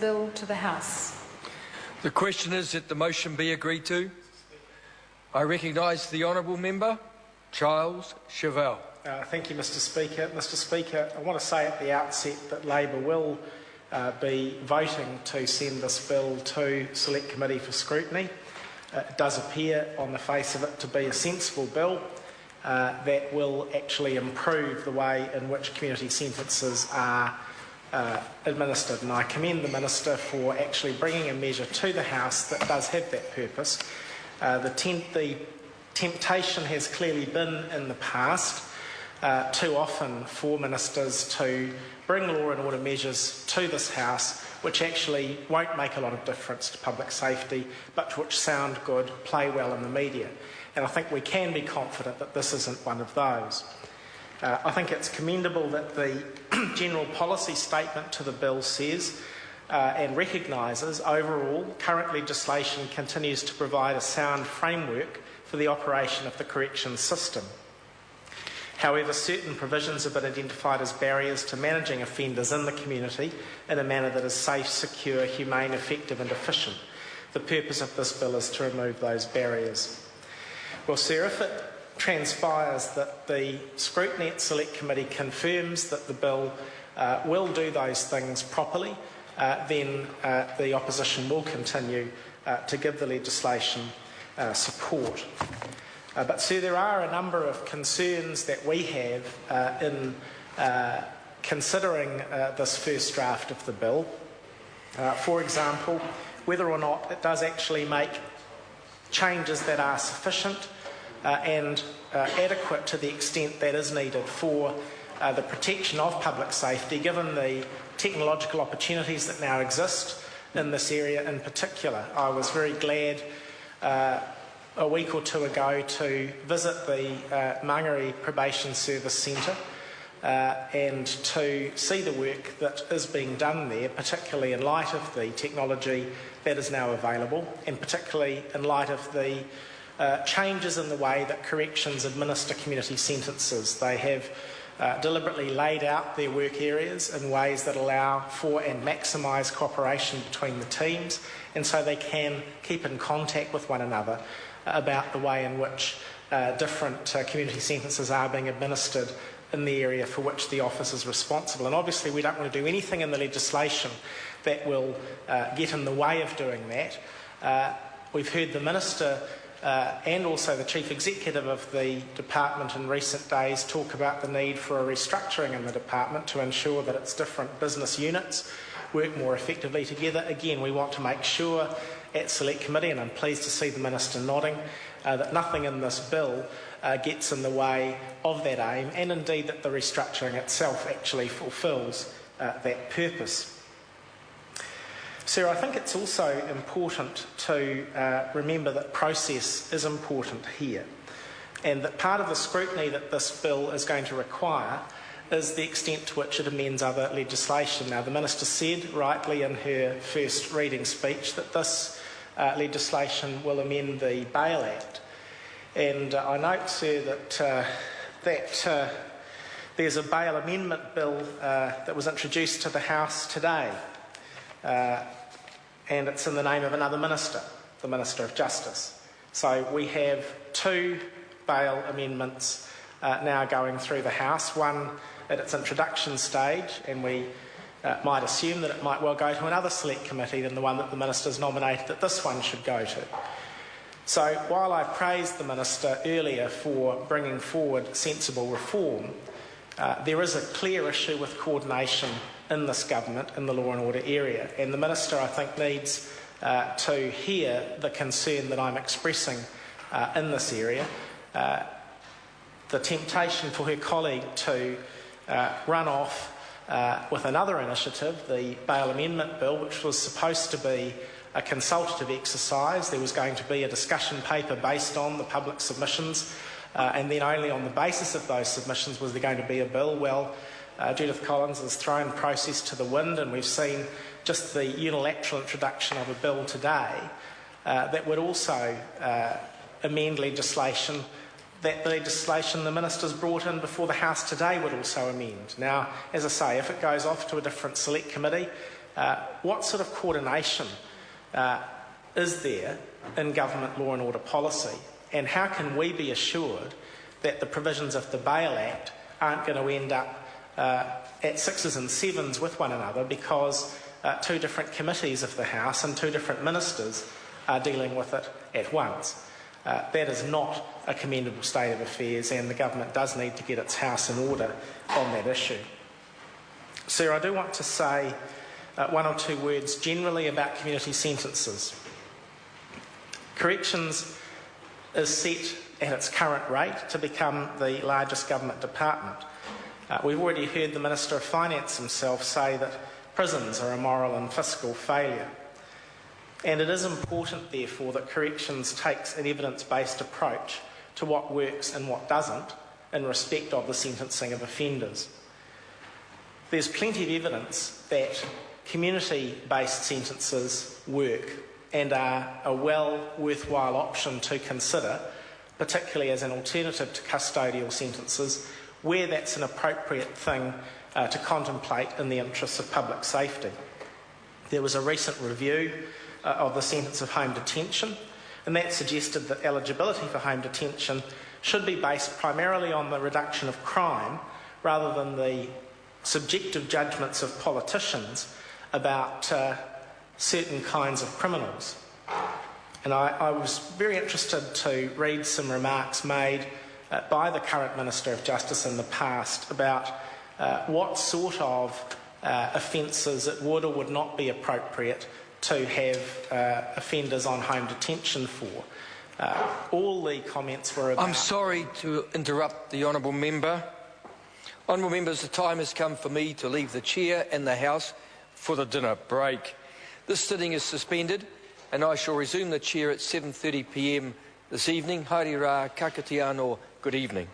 bill to the House. The question is that the motion be agreed to. I recognise the honourable member, Charles Chauvel. Thank you, Mr Speaker. Mr Speaker, I want to say at the outset that Labor will be voting to send this bill to Select Committee for scrutiny. It does appear on the face of it to be a sensible bill that will actually improve the way in which community sentences are administered. And I commend the Minister for actually bringing a measure to the House that does have that purpose. The temptation has clearly been in the past too often for ministers to bring law and order measures to this House which actually won't make a lot of difference to public safety, but which sound good, play well in the media. And I think we can be confident that this isn't one of those. I think it's commendable that the general policy statement to the bill says and recognises overall current legislation continues to provide a sound framework for the operation of the corrections system. However, certain provisions have been identified as barriers to managing offenders in the community in a manner that is safe, secure, humane, effective and efficient. The purpose of this bill is to remove those barriers. Well, sir, if it transpires that the scrutiny at Select Committee confirms that the bill will do those things properly, then the opposition will continue to give the legislation support. But, sir, there are a number of concerns that we have in considering this first draft of the bill. For example, whether or not it does actually make changes that are sufficient and adequate to the extent that is needed for the protection of public safety, given the technological opportunities that now exist in this area in particular. I was very glad a week or two ago to visit the Mangere Probation Service Centre and to see the work that is being done there, particularly in light of the technology that is now available and particularly in light of the changes in the way that corrections administer community sentences. They have deliberately laid out their work areas in ways that allow for and maximise cooperation between the teams, and so they can keep in contact with one another about the way in which different community sentences are being administered in the area for which the office is responsible. And obviously we don't want to do anything in the legislation that will get in the way of doing that. We've heard the Minister and also the Chief Executive of the Department in recent days talk about the need for a restructuring in the Department to ensure that its different business units work more effectively together. Again, we want to make sure at Select Committee, and I'm pleased to see the Minister nodding, that nothing in this bill gets in the way of that aim, and indeed that the restructuring itself actually fulfils that purpose. Sir, I think it's also important to remember that process is important here, and that part of the scrutiny that this bill is going to require is the extent to which it amends other legislation. Now, the Minister said rightly in her first reading speech that this legislation will amend the Bail Act. And I note, sir, that there's a bail amendment bill that was introduced to the House today, and it's in the name of another minister, the Minister of Justice. So we have two bail amendments now going through the House, one at its introduction stage, and we might assume that it might well go to another Select Committee than the one that the Minister's nominated that this one should go to. So while I praised the Minister earlier for bringing forward sensible reform, there is a clear issue with coordination in this government in the law and order area, and the Minister, I think, needs to hear the concern that I'm expressing in this area. The temptation for her colleague to run off with another initiative, the Bail Amendment Bill, which was supposed to be a consultative exercise. There was going to be a discussion paper based on the public submissions, and then only on the basis of those submissions was there going to be a bill. Well, Judith Collins has thrown process to the wind, and we've seen just the unilateral introduction of a bill today that would also amend legislation that the legislation the Minister's brought in before the House today would also amend. Now, as I say, if it goes off to a different Select Committee, what sort of coordination is there in government law and order policy, and how can we be assured that the provisions of the Bail Act aren't going to end up at sixes and sevens with one another because two different committees of the House and two different ministers are dealing with it at once? That is not a commendable state of affairs, and the government does need to get its house in order on that issue. Sir, I do want to say one or two words generally about community sentences. Corrections is set at its current rate to become the largest government department. We've already heard the Minister of Finance himself say that prisons are a moral and fiscal failure. And it is important, therefore, that corrections takes an evidence-based approach to what works and what doesn't in respect of the sentencing of offenders. There's plenty of evidence that community-based sentences work and are a worthwhile option to consider, particularly as an alternative to custodial sentences, where that's an appropriate thing to contemplate in the interests of public safety. There was a recent review of the sentence of home detention, and that suggested that eligibility for home detention should be based primarily on the reduction of crime rather than the subjective judgments of politicians about certain kinds of criminals. And I was very interested to read some remarks made by the current Minister of Justice in the past about what sort of offences it would or would not be appropriate to have offenders on home detention for. All the comments were about... I'm sorry to interrupt the Honourable Member. Honourable Members, the time has come for me to leave the chair and the House for the dinner break. This sitting is suspended and I shall resume the chair at 7:30 p.m. this evening. Haere rā, ka kite anō, good evening.